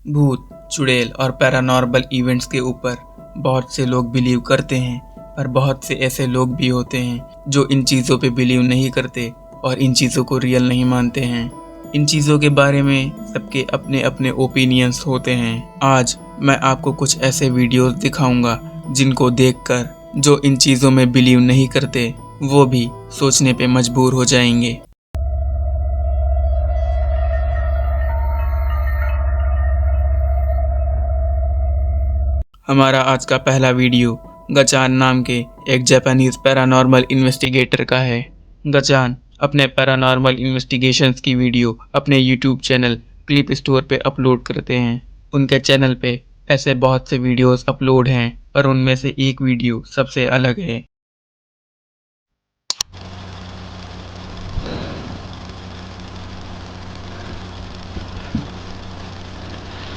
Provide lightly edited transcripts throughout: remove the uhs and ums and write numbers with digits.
भूत, चुड़ैल और पैरानॉर्मल इवेंट्स के ऊपर बहुत से लोग बिलीव करते हैं, पर बहुत से ऐसे लोग भी होते हैं जो इन चीज़ों पे बिलीव नहीं करते और इन चीज़ों को रियल नहीं मानते हैं। इन चीज़ों के बारे में सबके अपने अपने ओपिनियंस होते हैं। आज मैं आपको कुछ ऐसे वीडियोस दिखाऊंगा जिनको देखकर जो इन चीज़ों में बिलीव नहीं करते वो भी सोचने पे मजबूर हो जाएंगे। हमारा आज का पहला वीडियो गचान नाम के एक जापानीज पैरानॉर्मल इन्वेस्टिगेटर का है। गचान अपने पैरानॉर्मल इन्वेस्टिगेशंस की वीडियो अपने यूट्यूब चैनल क्लिप स्टोर पे अपलोड करते हैं। उनके चैनल पे ऐसे बहुत से वीडियोस अपलोड हैं, पर उनमें से एक वीडियो सबसे अलग है।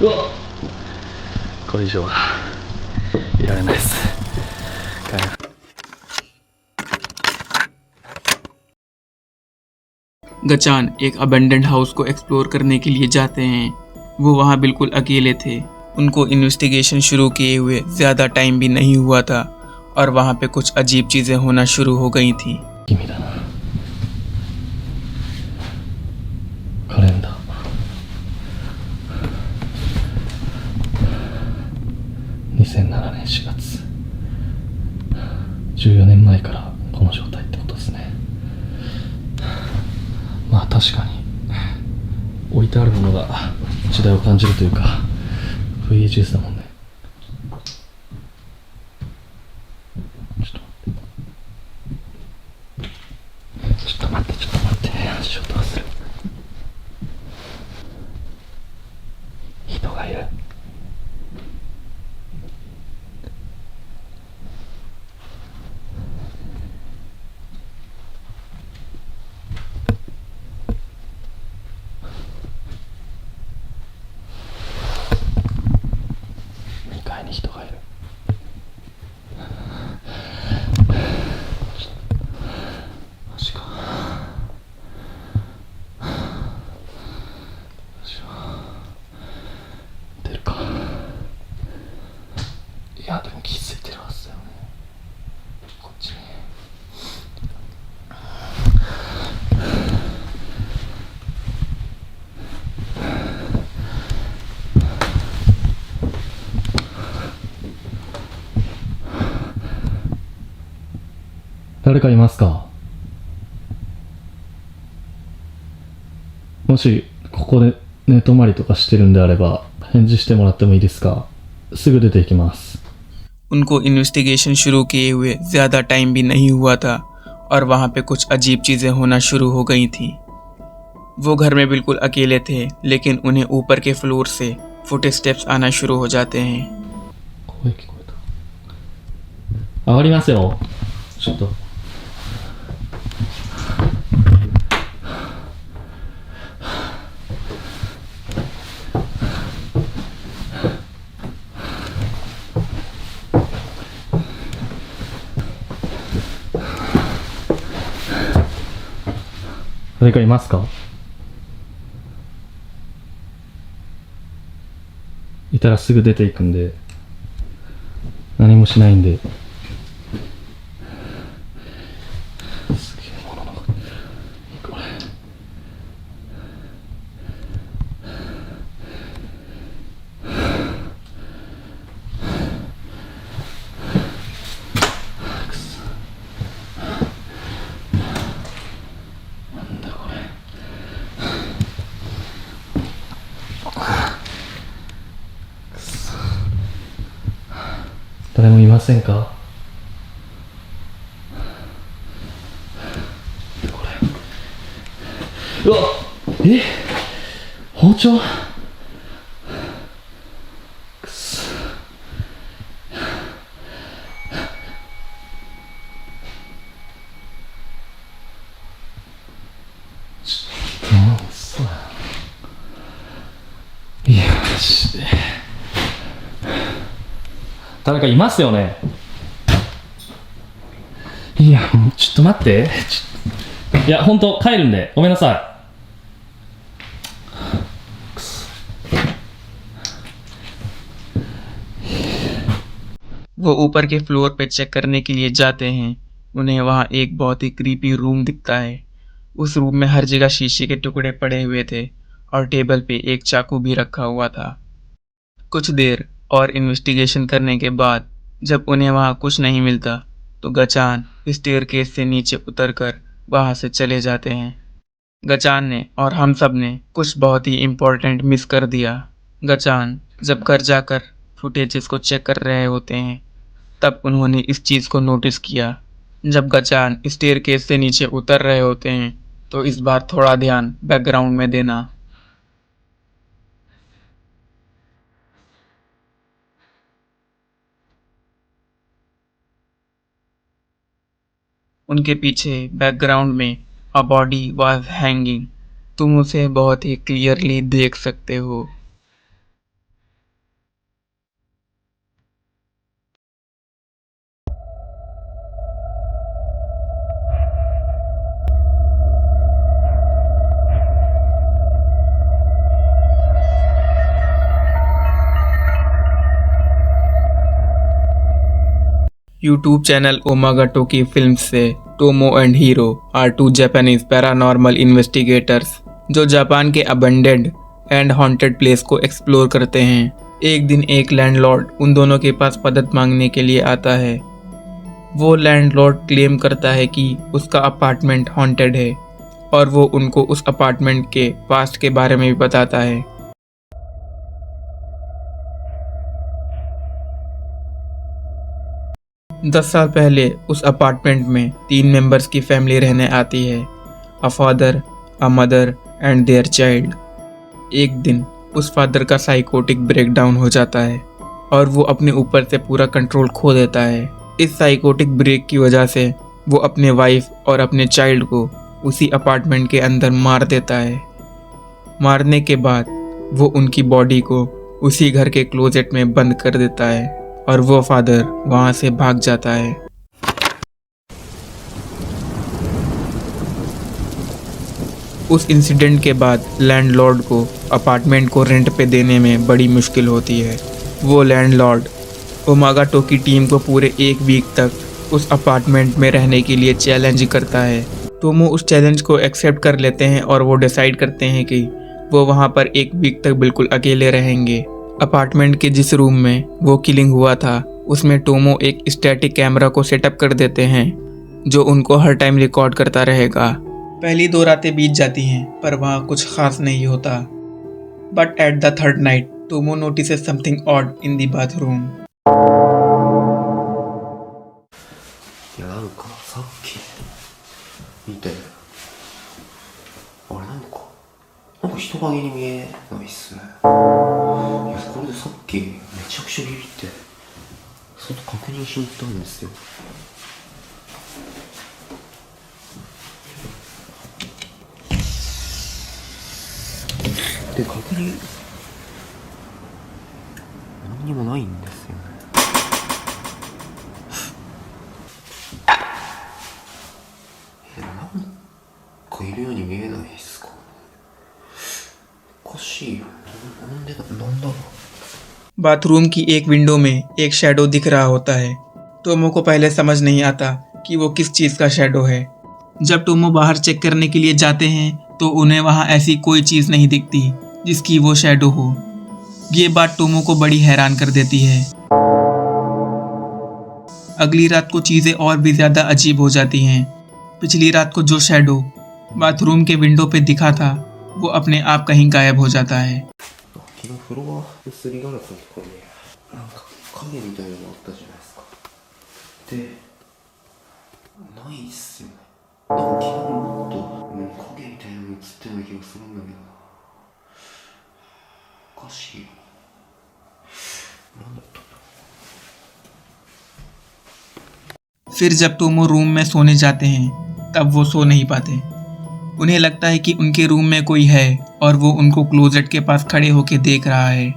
うわこれ以上はいられないです。帰る。 गचान एक अबेंडेंड हाउस को एक्सप्लोर करने के लिए जाते हैं। वो वहाँ बिल्कुल अकेले थे। उनको इन्वेस्टिगेशन शुरू किए हुए ज़्यादा टाइम भी नहीं हुआ था और वहाँ पे कुछ अजीब चीज़ें होना शुरू हो गई थी। 君だな。カレンダー。2007年4月。14年前からこの状態ってことですね。まあ確かに置いてあるものが時代を感じるというか VHS だもんね。ちょっと待って足音がする。人がいる。2階に人がいる。マジか。出るか。いやでも気づいてるはずだよね。こっちに。誰かいますか？もしここで寝泊まりとかしてるんであれば返事してもらってもいいですか？すぐ出て行きます。 उनको इन्वेस्टिगेशन शुरू किए हुए ज़्यादा टाइम भी नहीं हुआ था और वहाँ पे कुछ अजीब चीज़ें होना शुरू हो गई थी। वो घर में बिल्कुल अकेले थे, लेकिन उन्हें ऊपर के फ्लोर से फुट स्टेप्स आना शुरू हो जाते हैं। 声聞こえた。上がりますよ。ちょっと。誰かいますか？いたらすぐ出ていくんで、何もしないんで。すげえもの残ってる。これ。くそ。なんだこれ。くそ。誰もいませんか？これ。うわえ包丁くそ。ちょっと嘘だ。いやマジで誰かいますよね。いやもうちょっと待って。いや本当帰るんでごめんなさい。くそ वो ऊपर के फ्लोर पे चेक करने के लिए जाते हैं। उन्हें वहाँ एक बहुत ही क्रीपी रूम दिखता है। उस रूम में हर जगह शीशे के टुकड़े पड़े हुए थे और टेबल पे एक चाकू भी रखा हुआ था। कुछ देर और इन्वेस्टिगेशन करने के बाद जब उन्हें वहाँ कुछ नहीं मिलता तो गचान स्टेयरकेस से नीचे उतरकर वहाँ से चले जाते हैं। गचान ने और हम सब ने कुछ बहुत ही इम्पोर्टेंट मिस कर दिया। गचान जब घर जाकर फुटेजेस को चेक कर रहे होते हैं तब उन्होंने इस चीज़ को नोटिस किया। जब गचान स्टेयरकेस से नीचे उतर रहे होते हैं तो इस बार थोड़ा ध्यान बैकग्राउंड में देना। उनके पीछे बैकग्राउंड में अ बॉडी वाज हैंगिंग। तुम उसे बहुत ही क्लियरली देख सकते हो। यूट्यूब चैनल ओमागाटो की फिल्म से Tomo and Hero are two Japanese paranormal investigators जो जापान के अबंडेंड एंड हॉन्टेड प्लेस को एक्सप्लोर करते हैं। एक दिन एक लैंडलॉर्ड उन दोनों के पास मदद मांगने के लिए आता है। वो लैंडलॉर्ड क्लेम करता है कि उसका अपार्टमेंट हॉन्टेड है और वो उनको उस अपार्टमेंट के पास्ट के बारे में भी बताता है। 10 साल पहले उस अपार्टमेंट में 3 मेंबर्स की फैमिली रहने आती है, a father, a mother and their child. एक दिन उस फादर का साइकोटिक ब्रेकडाउन हो जाता है और वो अपने ऊपर से पूरा कंट्रोल खो देता है। इस साइकोटिक ब्रेक की वजह से वो अपने वाइफ और अपने चाइल्ड को उसी अपार्टमेंट के अंदर मार देता है। मारने के बाद वो उनकी बॉडी को उसी घर के क्लोजेट में बंद कर देता है और वो फादर वहाँ से भाग जाता है। उस इंसिडेंट के बाद लैंडलॉर्ड को अपार्टमेंट को रेंट पे देने में बड़ी मुश्किल होती है। वो लैंडलॉर्ड ओमागाटो की टीम को पूरे 1 वीक तक उस अपार्टमेंट में रहने के लिए चैलेंज करता है। टोमो उस चैलेंज को एक्सेप्ट कर लेते हैं और वो डिसाइड करते हैं कि वो वहाँ पर 1 वीक तक बिल्कुल अकेले रहेंगे। अपार्टमेंट के जिस रूम में वो किलिंग हुआ था उसमें टोमो एक स्टैटिक कैमरा को सेटअप कर देते हैं जो उनको हर टाइम रिकॉर्ड करता रहेगा। पहली 2 रातें बीत जाती हैं पर वहाँ कुछ खास नहीं होता। But at the third night Tomo notices something odd in the bathroom. いやなんかさっき見てあれなんか人影に見えないっすね。いやこれでさっきめちゃくちゃビビって外確認しに行ったんですよ。で確認何にもないんですよね。なんかいるように見えないですか。おかしいよ。なんでなんだろう。 bathroom की एक विंडो में एक शैडो दिख रहा होता है। टोमो को पहले समझ नहीं आता कि वो किस चीज़ का शैडो है। जब टोमो बाहर चेक करने के लिए जाते हैं तो उन्हें वहाँ ऐसी कोई चीज़ नहीं दिखती जिसकी वो शैडो हो। ये बात टोमो को बड़ी हैरान कर देती है। अगली रात को चीज़ें और भी ज़्यादा अजीब हो जाती हैं। पिछली रात को जो शैडो बाथरूम के विंडो पे दिखा था वो अपने आप कहीं गायब हो जाता है। 昨日フロアすりガラスのところになんか影みたいなのがあったじゃないですか。でないっすよね。なんか昨日もっと影みたいなの映ってるような気がするんだけどな。おかしいよな。なんだったんだ。 फिर जब टोमो रूम में सोने जाते हैं तब वो सो नहीं पाते। उन्हें लगता है कि उनके रूम में कोई है और वो उनको क्लोजेट के पास खड़े होकर देख रहा है।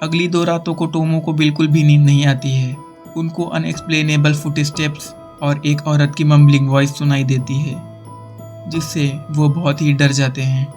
अगली 2 रातों को टोमो को बिल्कुल भी नींद नहीं आती है। उनको अनएक्सप्लेनेबल फुटस्टेप्स और एक औरत की मम्बलिंग वॉइस सुनाई देती है, जिससे वो बहुत ही डर जाते हैं।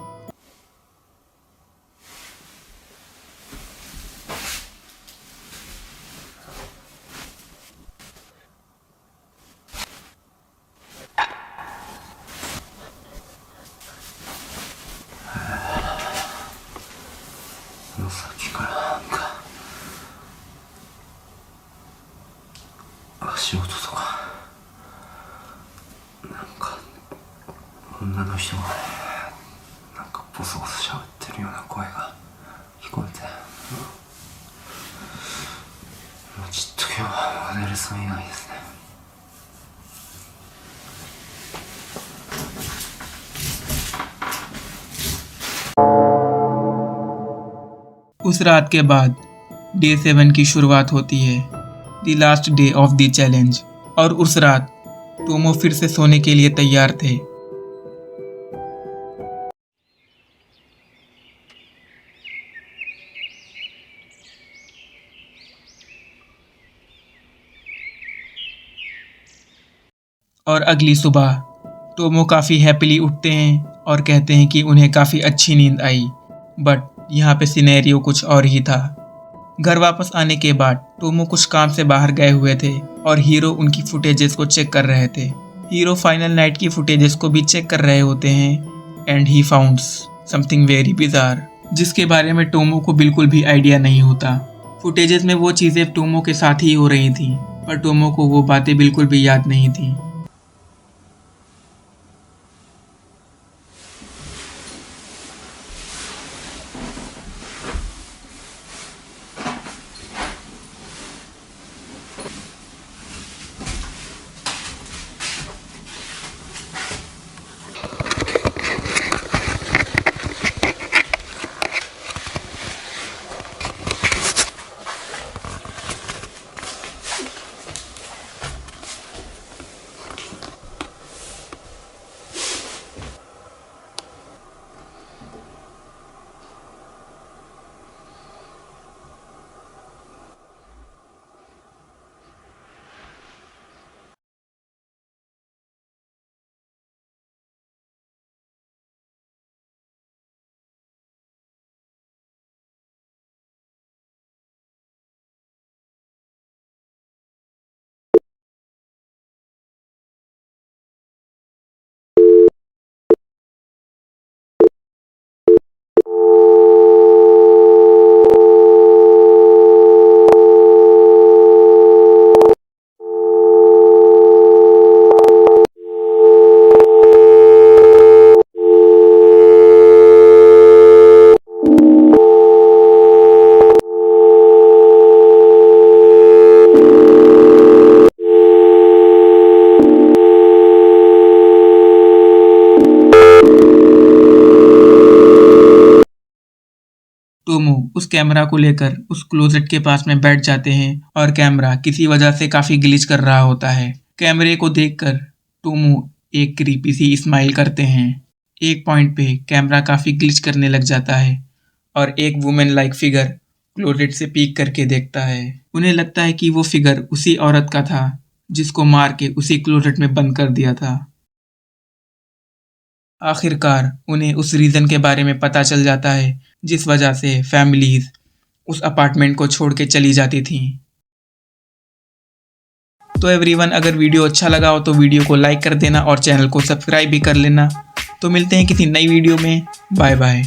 उस रात के बाद डे 7 की शुरुआत होती है, the last day of the challenge. और उस रात टोमो फिर से सोने के लिए तैयार थे। और अगली सुबह टोमो काफ़ी हैप्पीली उठते हैं और कहते हैं कि उन्हें काफ़ी अच्छी नींद आई। बट यहाँ पे सिनेरियो कुछ और ही था। घर वापस आने के बाद टोमो कुछ काम से बाहर गए हुए थे और हीरो उनकी फुटेजेस को चेक कर रहे थे। हीरो फाइनल नाइट की फुटेजेस को भी चेक कर रहे होते हैं and he founts something very bizarre, जिसके बारे में टोमो को बिल्कुल भी आइडिया नहीं होता। फुटेजेस में वो चीज़ें टोमो के साथ ही हो रही थी, पर टोमो को वो बातें बिल्कुल भी याद नहीं थी। टोमो उस कैमरा को लेकर उस क्लोजेट के पास में बैठ जाते हैं और कैमरा किसी वजह से काफी ग्लिच कर रहा होता है। कैमरे को देखकर टोमो एक क्रीपी सी स्माइल करते हैं। एक पॉइंट पे कैमरा काफी ग्लिच करने लग जाता है और एक वुमेन लाइक फिगर क्लोजेट से पीक करके देखता है। उन्हें लगता है कि वो फिगर उसी औरत का था जिसको मार के उसी क्लोजेट में बंद कर दिया था। आखिरकार उन्हें उस रीज़न के बारे में पता चल जाता है जिस वजह से फैमिलीज उस अपार्टमेंट को छोड़ के चली जाती थीं। तो एवरीवन, अगर वीडियो अच्छा लगा हो तो वीडियो को लाइक कर देना और चैनल को सब्सक्राइब भी कर लेना। तो मिलते हैं किसी नई वीडियो में। Bye bye.